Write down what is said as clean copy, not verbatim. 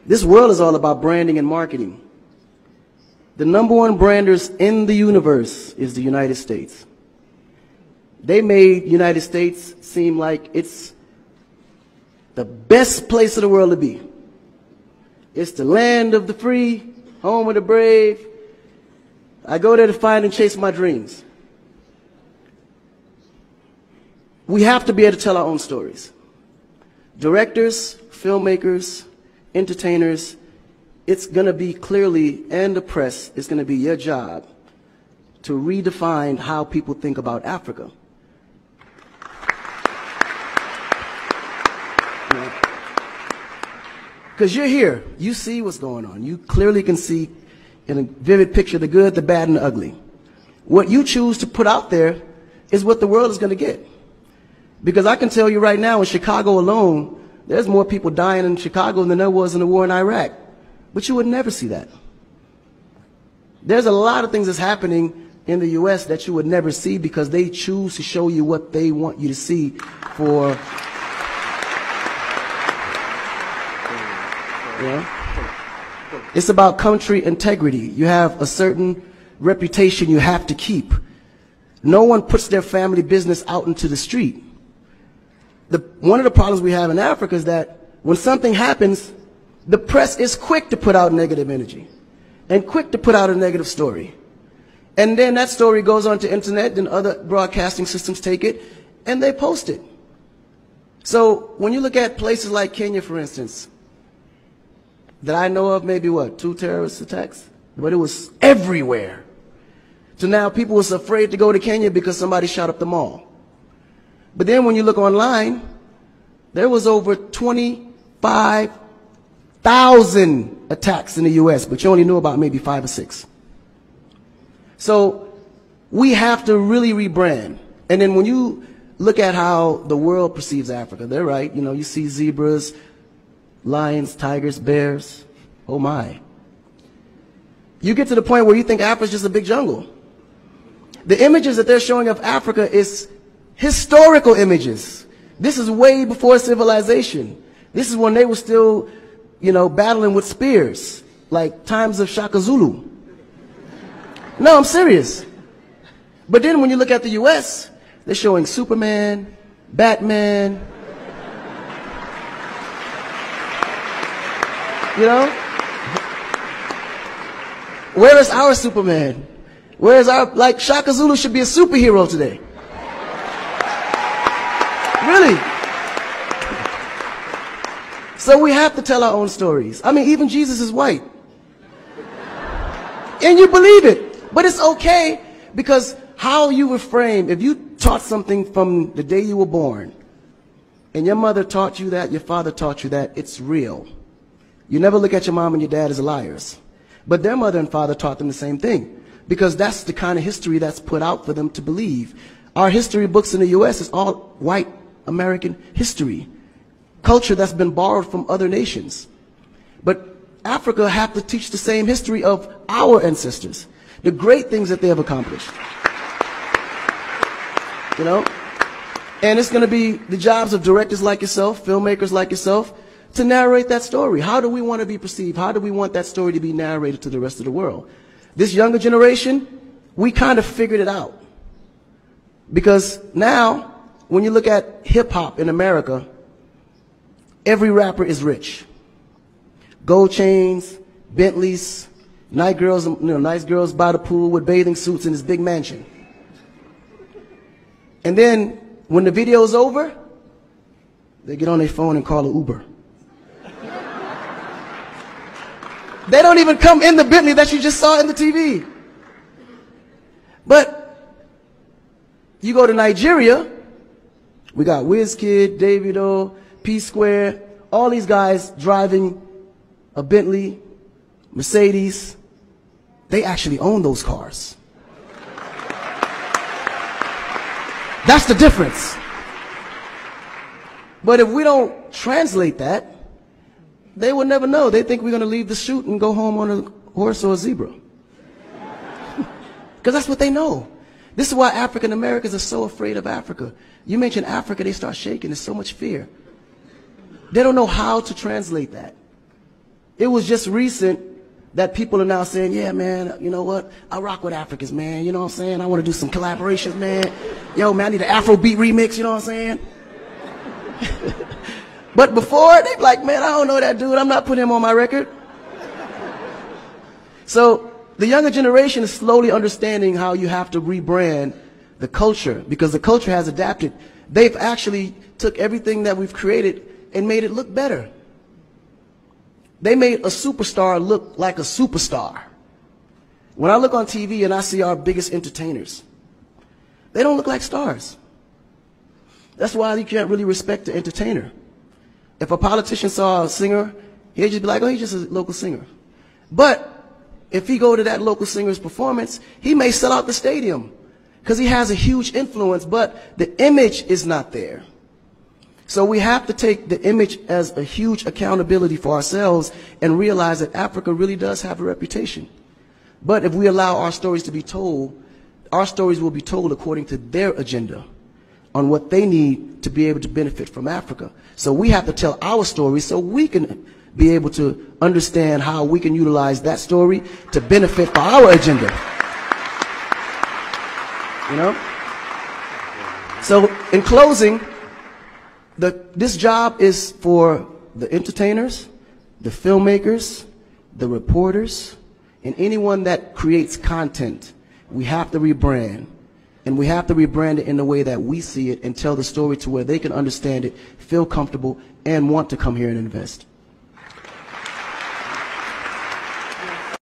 This world is all about branding and marketing. The #1 branders in the universe is the United States. They made United States seem like it's the best place in the world to be. It's the land of the free, home of the brave. I go there to find and chase my dreams. We have to be able to tell our own stories. Directors, filmmakers, entertainers, it's going to be clearly, and the press, it's going to be your job to redefine how people think about Africa. Because you're here, you see what's going on. You clearly can see in a vivid picture the good, the bad, and the ugly. What you choose to put out there is what the world is going to get. Because I can tell you right now, in Chicago alone, there's more people dying in Chicago than there was in the war in Iraq. But you would never see that. There's a lot of things that's happening in the U.S. that you would never see because they choose to show you what they want you to see for... It's about country integrity. You have a certain reputation you have to keep. No one puts their family business out into the street. One of the problems we have in Africa is that when something happens, the press is quick to put out negative energy and quick to put out a negative story. And then that story goes on to internet, and other broadcasting systems take it and they post it. So when you look at places like Kenya, for instance, that I know of, maybe what, 2 terrorist attacks? But it was everywhere. So now people was afraid to go to Kenya because somebody shot up the mall. But then when you look online, there was over 25,000 attacks in the U.S., but you only knew about maybe 5 or 6. So we have to really rebrand. And then when you look at how the world perceives Africa, they're right. You know, you see zebras, lions, tigers, bears. Oh my. You get to the point where you think Africa's just a big jungle. The images that they're showing of Africa is historical images. This is way before civilization. This is when they were still, you know, battling with spears, like times of Shaka Zulu. No, I'm serious. But then when you look at the U.S., they're showing Superman, Batman, you know? Where is our Superman? Where is our, like, Shaka Zulu should be a superhero today. Really. So we have to tell our own stories. I mean, even Jesus is white. And you believe it. But it's okay, because how you were framed, if you taught something from the day you were born, and your mother taught you that, your father taught you that, it's real. You never look at your mom and your dad as liars. But their mother and father taught them the same thing, because that's the kind of history that's put out for them to believe. Our history books in the U.S. is all white American history, culture that's been borrowed from other nations. But Africa have to teach the same history of our ancestors, the great things that they have accomplished. You know? And it's going to be the jobs of directors like yourself, filmmakers like yourself, to narrate that story. How do we want to be perceived? How do we want that story to be narrated to the rest of the world? This younger generation, we kind of figured it out. Because now, when you look at hip-hop in America, every rapper is rich. Gold chains, Bentleys, nice girls by the pool with bathing suits in this big mansion. And then, when the video's over, they get on their phone and call an Uber. They don't even come in the Bentley that you just saw in the TV. But you go to Nigeria, we got Wizkid, Davido, P-Square, all these guys driving a Bentley, Mercedes. They actually own those cars. That's the difference. But if we don't translate that, they will never know. They think we're going to leave the shoot and go home on a horse or a zebra. Because that's what they know. This is why African Americans are so afraid of Africa. You mention Africa, they start shaking. There's so much fear. They don't know how to translate that. It was just recent that people are now saying, yeah, man, you know what? I rock with Africans, man. You know what I'm saying? I want to do some collaborations, man. Yo, man, I need an Afrobeat remix, you know what I'm saying? But before, they'd be like, man, I don't know that dude. I'm not putting him on my record. So the younger generation is slowly understanding how you have to rebrand the culture, because the culture has adapted. They've actually took everything that we've created and made it look better. They made a superstar look like a superstar. When I look on TV and I see our biggest entertainers, they don't look like stars. That's why you can't really respect the entertainer. If a politician saw a singer, he'd just be like, oh, he's just a local singer. But if he go to that local singer's performance, he may sell out the stadium because he has a huge influence, but the image is not there. So we have to take the image as a huge accountability for ourselves and realize that Africa really does have a reputation. But if we allow our stories to be told, our stories will be told according to their agenda on what they need to be able to benefit from Africa. So we have to tell our story so we can be able to understand how we can utilize that story to benefit for our agenda. You know? So in closing, this job is for the entertainers, the filmmakers, the reporters, and anyone that creates content. We have to rebrand. And we have to rebrand it in the way that we see it and tell the story to where they can understand it, feel comfortable, and want to come here and invest.